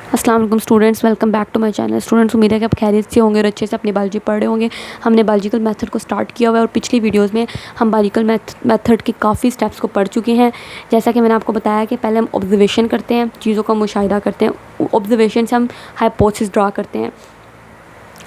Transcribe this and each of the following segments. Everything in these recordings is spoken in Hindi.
अस्सलाम वालेकुम students, welcome back to my channel. Students, उम्मीद है कि आप खैरियत से होंगे और अच्छे से अपनी बायोलॉजी पढ़ रहे होंगे। हमने बायोलॉजिकल मेथड को स्टार्ट किया हुआ है और पिछली वीडियोस में हम बायोलॉजिकल मेथड के काफ़ी स्टेप्स को पढ़ चुके हैं। जैसा कि मैंने आपको बताया कि पहले हम ऑब्जर्वेशन करते हैं, चीज़ों का मुशाहिदा करते हैं। ऑब्जर्वेशन से हम हाइपोथेसिस ड्रा करते हैं।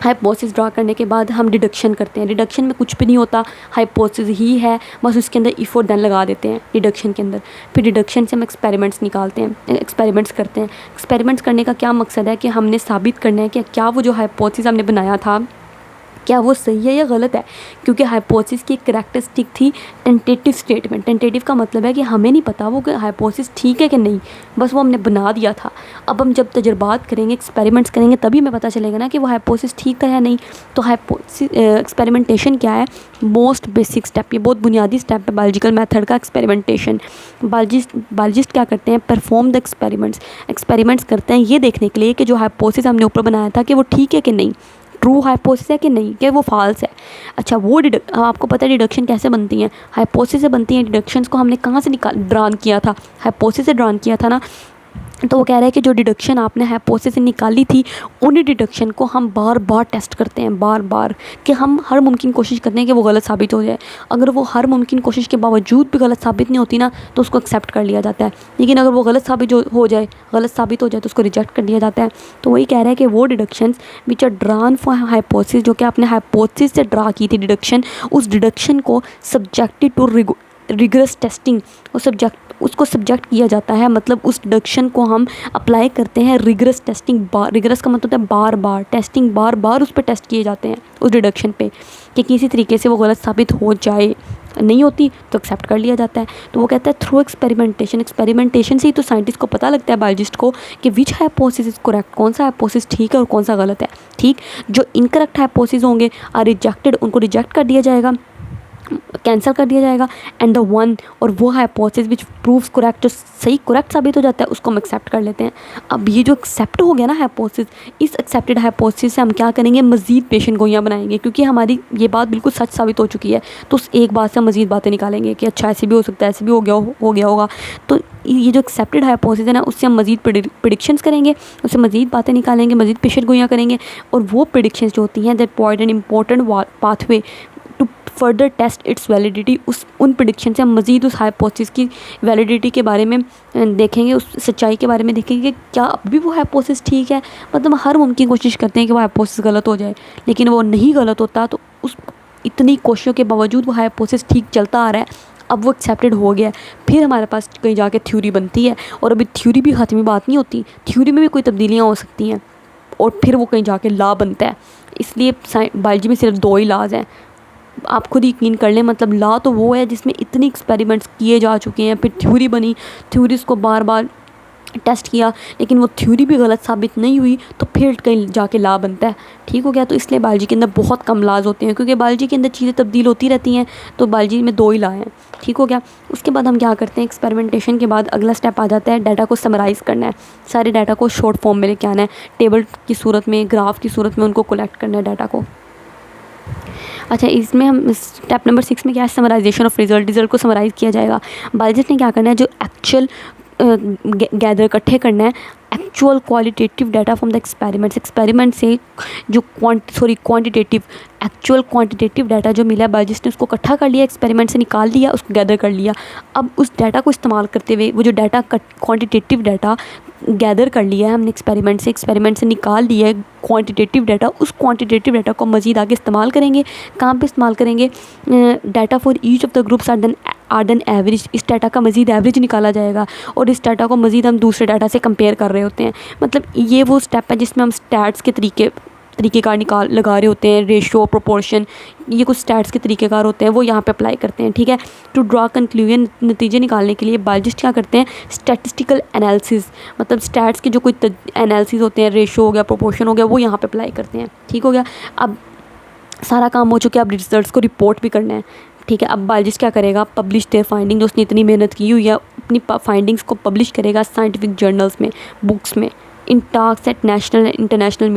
हाइपोथेसिस ड्रा करने के बाद हम डिडक्शन करते हैं। डिडक्शन में कुछ भी नहीं होता, हाइपोथेसिस ही है, बस उसके अंदर इफ और देन लगा देते हैं डिडक्शन के अंदर। फिर डिडक्शन से हम एक्सपेरिमेंट्स निकालते हैं, एक्सपेरिमेंट्स करते हैं। एक्सपेरिमेंट्स करने का क्या मकसद है कि हमने साबित करना है कि क्या वो जो हाइपोथेसिस हमने बनाया था क्या वो सही है या गलत है। क्योंकि हाइपोथेसिस की एक करैक्टरिस्टिक थी टेंटेटिव स्टेटमेंट। टेंटेटिव का मतलब है कि हमें नहीं पता वो हाइपोथेसिस ठीक है कि नहीं, बस वो हमने बना दिया था। अब हम जब तजुर्बात करेंगे, एक्सपेरिमेंट्स करेंगे, तभी हमें पता चलेगा ना कि वो हाइपोथेसिस ठीक था या नहीं। तो हाइपोथेसिस एक्सपेरिमेंटेशन क्या है? मोस्ट बेसिक स्टेप, ये बहुत बुनियादी स्टेप है बायोलॉजिकल मेथड का, एक्सपेरिमेंटेशन। बायोलॉजिस्ट क्या करते हैं? Perform the experiments. एक्सपेरिमेंट्स करते हैं ये देखने के लिए कि जो हाइपोथेसिस हमने ऊपर बनाया था कि वो ठीक है कि नहीं, ट्रू हाइपोथेसिस है कि नहीं, कि वो फॉल्स है। अच्छा, वो आपको पता है डिडक्शन कैसे बनती हैं? हाइपोथेसिस से बनती हैं। डिडक्शंस को हमने कहाँ से ड्रान किया था? हाइपोथेसिस से ड्रान किया था ना। तो वो कह रहा है कि जो डिडक्शन आपने हाइपोथेसिस से निकाली थी, उन्हीं डिडक्शन को हम बार बार टेस्ट करते हैं, बार बार, कि हम हर मुमकिन कोशिश करते हैं कि वो गलत साबित हो जाए। अगर वो हर मुमकिन कोशिश के बावजूद भी गलत साबित नहीं होती ना, तो उसको एक्सेप्ट कर लिया जाता है। लेकिन अगर वो गलत साबित हो जाए तो उसको रिजेक्ट कर दिया जाता है। तो वही कह रहा है कि वो deductions which are drawn for hypothesis, जो कि आपने हाइपोथेसिस से ड्रा की थी डिडक्शन, उस डिडक्शन को सब्जेक्टेड टू रिगरस टेस्टिंग, उसको सब्जेक्ट किया जाता है। मतलब उस डिडक्शन को हम अप्लाई करते हैं रिगरस टेस्टिंग। रिगरस का मतलब होता है बार बार टेस्टिंग, बार बार उस पर टेस्ट किए जाते हैं उस डिडक्शन पे, कि किसी तरीके से वो गलत साबित हो जाए। नहीं होती तो एक्सेप्ट कर लिया जाता है। तो वो कहता है थ्रू एक्सपेरिमेंटेशन। एक्सपेरिमेंटेशन से ही तो साइंटिस्ट को पता लगता है, बायोलॉजिस्ट को, कि विच हाइपोथेसिस इज करेक्ट, कौन सा हाइपोथेसिस ठीक है और कौन सा गलत है। ठीक, जो इनकरेक्ट हाइपोथेसिस होंगे आर रिजेक्टेड, उनको रिजेक्ट कर दिया जाएगा, कैंसिल कर दिया जाएगा। एंड द वन, और वो हाइपोथेसिस विच प्रूव्स करेक्ट, जो सही करेक्ट साबित हो जाता है, उसको हम एक्सेप्ट कर लेते हैं। अब ये जो एक्सेप्ट हो गया ना हाइपोथेसिस, इस एक्सेप्टेड हाइपोथेसिस से हम क्या करेंगे? मज़ीद पेशेंट गोइयाँ बनाएंगे, क्योंकि हमारी ये बात बिल्कुल सच साबित हो चुकी है। तो उस एक बात से हम मज़ीद बातें निकालेंगे कि अच्छा ऐसे भी हो सकता है, ऐसे भी हो गया होगा। तो ये जो एक्सेप्टेड हाइपोथेसिस है ना, उससे हम मज़ीद प्रिडिक्शंस करेंगे, उससे मज़ीद बातें निकालेंगे, मज़ीद पेशेंट गोइयाँ करेंगे। और वो प्रिडिक्शंस जो होती हैं that provide an important pathway to further test its validity. उन प्रिडिक्शन से हम मज़ीद उस हाइपोथेसिस की वैलिडिटी के बारे में देखेंगे, उस सच्चाई के बारे में देखेंगे कि क्या अब भी वो हाइपोथेसिस ठीक है। मतलब हर मुमकिन कोशिश करते हैं कि वो हाइपोथेसिस गलत हो जाए, लेकिन वो नहीं गलत होता। तो उस इतनी कोशिशों के बावजूद वो हाइपोथेसिस ठीक चलता आ रहा है, अब वो एक्सेप्टेड हो गया है। फिर हमारे पास कहीं जाके थ्योरी बनती है, और अभी थ्योरी भी ख़त्मी बात नहीं होती, थ्योरी में भी कोई तब्दीलियाँ हो सकती हैं, और फिर वो कहीं जाके लॉ बनता है। इसलिए बायोलॉजी में सिर्फ 2 ही लॉज हैं, आप खुद यकीन कर लें। मतलब लॉ तो वो है जिसमें इतनी एक्सपेरिमेंट्स किए जा चुके हैं, फिर थ्योरी बनी, थ्योरीज को बार बार टेस्ट किया, लेकिन वो थ्योरी भी गलत साबित नहीं हुई, तो फिर कहीं जाके लॉ बनता है। ठीक हो गया? तो इसलिए बायोलॉजी के अंदर बहुत कम लॉज होते हैं, क्योंकि बायोलॉजी के अंदर चीज़ें तब्दील होती रहती हैं। तो बायोलॉजी में 2 ही लॉ हैं। ठीक हो गया? उसके बाद हम क्या करते हैं? एक्सपेरिमेंटेशन के बाद अगला स्टेप आ जाता है डाटा को समराइज़ करना है। सारे डाटा को शॉर्ट फॉर्म में लेके आना है, टेबल की सूरत में, ग्राफ की सूरत में उनको कलेक्ट करना है डाटा को। अच्छा, इसमें हम स्टेप नंबर 6 में क्या है? समराइजेशन ऑफ रिजल्ट को समराइज़ किया जाएगा। बायोलॉजिस्ट ने क्या करना है? जो एक्चुअल गैदर इकट्ठे करना है actual qualitative data from the experiment से जो क्वांटिटेटिव एक्चुअल क्वांटिटेटिव डाटा जो मिला, बायोलॉजिस्ट ने उसको इकट्ठा कर लिया, एक्सपेरिमेंट से निकाल लिया, उसको गैदर कर लिया। अब उस डाटा को इस्तेमाल करते हुए वो जो डाटा क्वांटिटेटिव डाटा गैदर कर लिया है हमने एक्सपेरिमेंट से निकाल लिया है क्वांटिटेटिव डाटा, उस क्वांटिटेटिव डाटा को मज़ीद आगे इस्तेमाल करेंगे। कहाँ पे इस्तेमाल करेंगे? Data for each of the groups are then average. इस डाटा का मज़ीद एवरेज निकाला जाएगा, और इस डाटा को मज़ीद हम दूसरे डाटा से कंपेयर कर रहे होते हैं। मतलब ये वो स्टेप है जिसमें हम स्टैट्स के तरीक़ेकार लगा रहे होते हैं, रेशो, प्रोपोर्शन, ये कुछ स्टैट्स के तरीक़ेकार होते हैं, वो यहाँ पे अप्लाई करते हैं। ठीक है? टू ड्रा कंक्लूजन, नतीजे निकालने के लिए बायोलॉजिस्ट क्या करते हैं? स्टैटिस्टिकल एनालिसिस, मतलब स्टैट्स के जो कोई एनालिसिस होते हैं, रेशो हो गया, प्रोपोर्शन हो गया, वो यहाँ पे अप्लाई करते हैं। ठीक हो गया? अब सारा काम हो चुका है, अब रिजल्ट्स को रिपोर्ट भी करना है। ठीक है? अब बायोलॉजिस्ट क्या करेगा? पब्लिश देयर फाइंडिंग, जो उसने इतनी मेहनत की हुई है, अपनी फाइंडिंग्स को पब्लिश करेगा साइंटिफिक जर्नल्स में, बुक्स में। In task at national international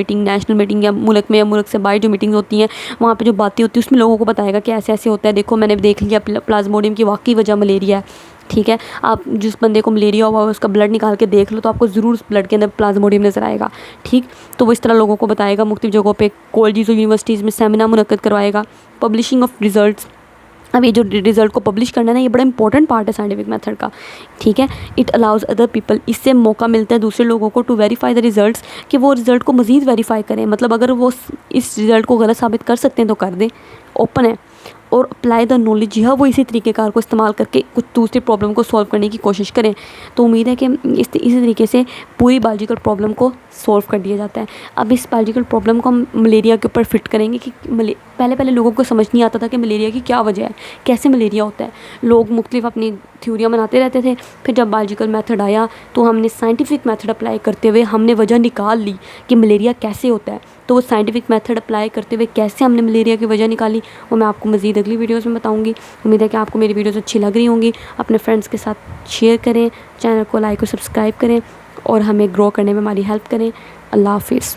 meeting या मुल्क में या मुल्क से बाहर जो मीटिंग्स होती हैं, वहाँ पे जो बातें होती हैं, उसमें लोगों को बताएगा कि ऐसे ऐसे होता है, देखो मैंने देख लिया प्लाज्मोडियम की वाकई वजह मलेरिया है। ठीक है। आप जिस बंदे को मलेरिया हुआ है उसका ब्लड निकाल के देख लो तो आपको ज़रूर उस ब्लड के अंदर प्लाज्मोडियम नज़र आएगा। ठीक, तो वो इस तरह लोगों को बताएगा, मुख्तलिफ जगहों पे कॉलेजेस और यूनिवर्सिटीज़ में सेमिनार मुनक्कद करवाएगा। पब्लिशिंग ऑफ रिजल्ट्स, अब ये जो रिज़ल्ट को पब्लिश करना है ना, ये बड़ा इंपॉर्टेंट पार्ट है साइंटिफिक मेथड का। ठीक है, इट अलाउज़ अदर पीपल, इससे मौका मिलता है दूसरे लोगों को टू वेरीफाई द रिज़ल्ट्स, कि वो रिज़ल्ट को मज़ीद वेरीफाई करें। मतलब अगर वो इस रिज़ल्ट को गलत साबित कर सकते हैं तो कर दें, ओपन है। और अप्लाई द नॉलेज, यह वो इसी तरीक़ेकार को इस्तेमाल करके कुछ दूसरी प्रॉब्लम को सॉल्व करने की कोशिश करें। तो उम्मीद है कि इसी तरीके से पूरी बायोलॉजिकल प्रॉब्लम को सॉल्व कर दिया जाता है। अब इस बायोलॉजिकल प्रॉब्लम को हम मलेरिया के ऊपर फिट करेंगे कि पहले लोगों को समझ नहीं आता था कि मलेरिया की क्या वजह है, कैसे मलेरिया होता है। लोग मुख्तलिफ अपनी थ्योरियाँ बनाते रहते थे। फिर जब बायोलॉजिकल मेथड आया तो हमने साइंटिफिक मेथड अप्लाई करते हुए हमने वजह निकाल ली कि मलेरिया कैसे होता है। तो वो साइंटिफिक मेथड अप्लाई करते हुए कैसे हमने मलेरिया की वजह निकाली, वो मैं आपको मज़ीद अगली वीडियोज़ में बताऊँगी। उम्मीद है कि आपको मेरी वीडियोज़ अच्छी लग रही होंगी। अपने फ्रेंड्स के साथ शेयर करें, चैनल को लाइक और सब्सक्राइब करें और हमें ग्रो करने में हमारी हेल्प करें। अल्लाह हाफिज़।